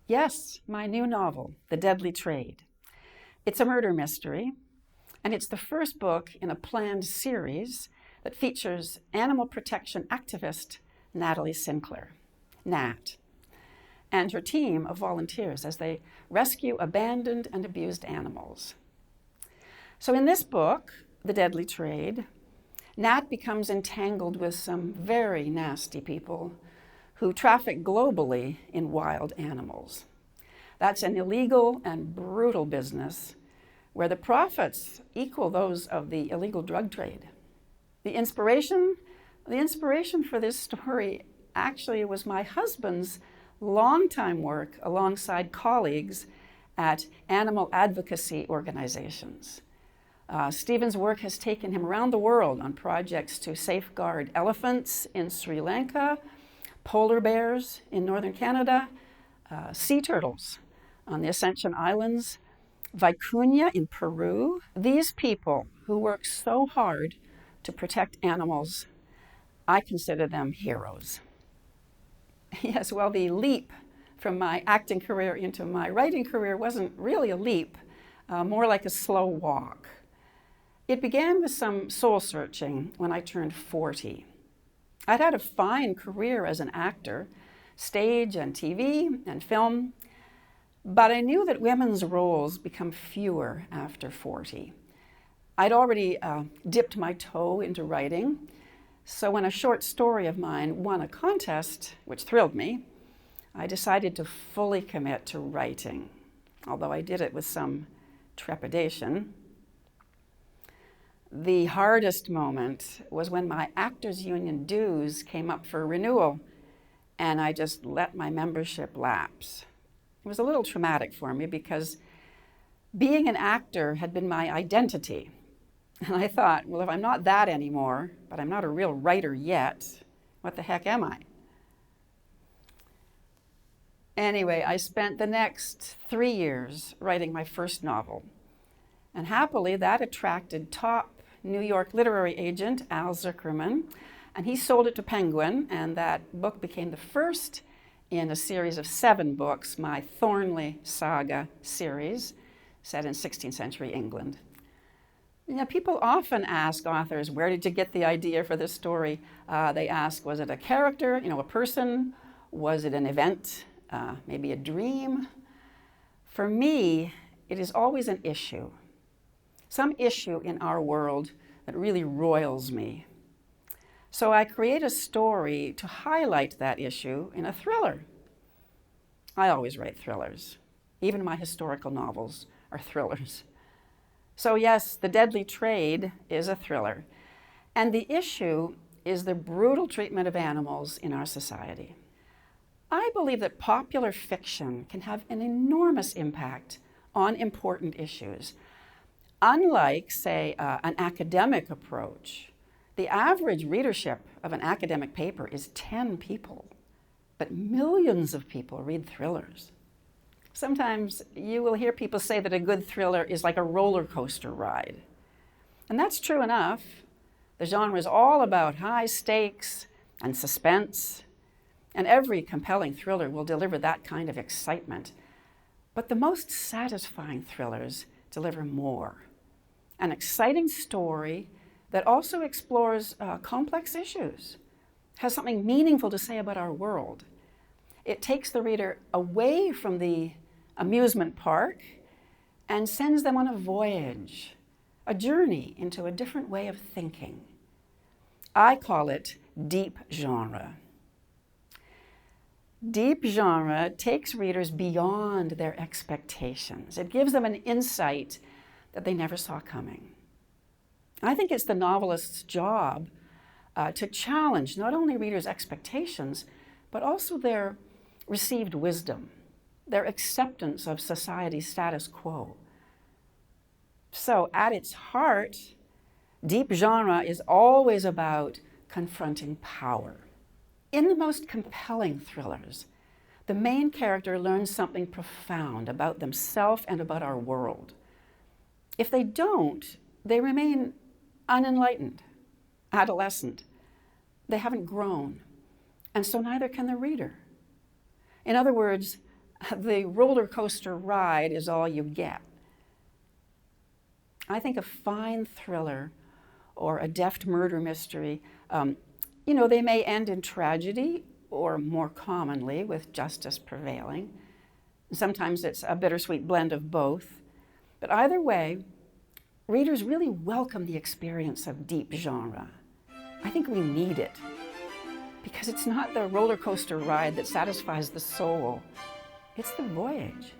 Yes, my new novel, The Deadly Trade. It's a murder mystery, and it's the first book in a planned series that features animal protection activist Natalie Sinclair, Nat, and her team of volunteers as they rescue abandoned and abused animals. So in this book, The Deadly Trade, Nat becomes entangled with some very nasty people who traffic globally in wild animals. That's an illegal and brutal business where the profits equal those of the illegal drug trade. The inspiration for this story actually was my husband's longtime work alongside colleagues at animal advocacy organizations. Stephen's work has taken him around the world on projects to safeguard elephants in Sri Lanka, polar bears in northern Canada, sea turtles on the Ascension Islands, vicuña in Peru. These people who work so hard to protect animals, I consider them heroes. Yes, well, the leap from my acting career into my writing career wasn't really a leap, more like a slow walk. It began with some soul searching when I turned 40. I'd had a fine career as an actor, stage and TV and film, but I knew that women's roles become fewer after 40. I'd already dipped my toe into writing, so when a short story of mine won a contest, which thrilled me, I decided to fully commit to writing, although I did it with some trepidation. The hardest moment was when my Actors Union dues came up for renewal, and I just let my membership lapse. It was a little traumatic for me because being an actor had been my identity. And I thought, well, if I'm not that anymore, but I'm not a real writer yet, what the heck am I? Anyway, I spent the next 3 years writing my first novel. And happily, that attracted top New York literary agent Al Zuckerman, and he sold it to Penguin, and that book became the first in a series of 7 books, my Thornley Saga series, set in 16th century England. You know, people often ask authors, where did you get the idea for this story? They ask, was it a character, a person? Was it an event, maybe a dream? For me, it is always an issue. Some issue in our world that really roils me. So I create a story to highlight that issue in a thriller. I always write thrillers. Even my historical novels are thrillers. So yes, The Deadly Trade is a thriller. And the issue is the brutal treatment of animals in our society. I believe that popular fiction can have an enormous impact on important issues. Unlike, say, an academic approach, the average readership of an academic paper is 10 people, but millions of people read thrillers. Sometimes you will hear people say that a good thriller is like a roller coaster ride. And that's true enough. The genre is all about high stakes and suspense, and every compelling thriller will deliver that kind of excitement. But the most satisfying thrillers deliver more. An exciting story that also explores complex issues, has something meaningful to say about our world. It takes the reader away from the amusement park and sends them on a voyage, a journey into a different way of thinking. I call it deep genre. Deep genre takes readers beyond their expectations. It gives them an insight that they never saw coming. I think it's the novelist's job to challenge not only readers' expectations, but also their received wisdom, their acceptance of society's status quo. So at its heart, deep genre is always about confronting power. In the most compelling thrillers, the main character learns something profound about themselves and about our world. If they don't, they remain unenlightened, adolescent. They haven't grown, and so neither can the reader. In other words, the roller coaster ride is all you get. I think a fine thriller or a deft murder mystery, they may end in tragedy or more commonly with justice prevailing. Sometimes it's a bittersweet blend of both. But either way, readers really welcome the experience of deep genre. I think we need it because it's not the roller coaster ride that satisfies the soul, it's the voyage.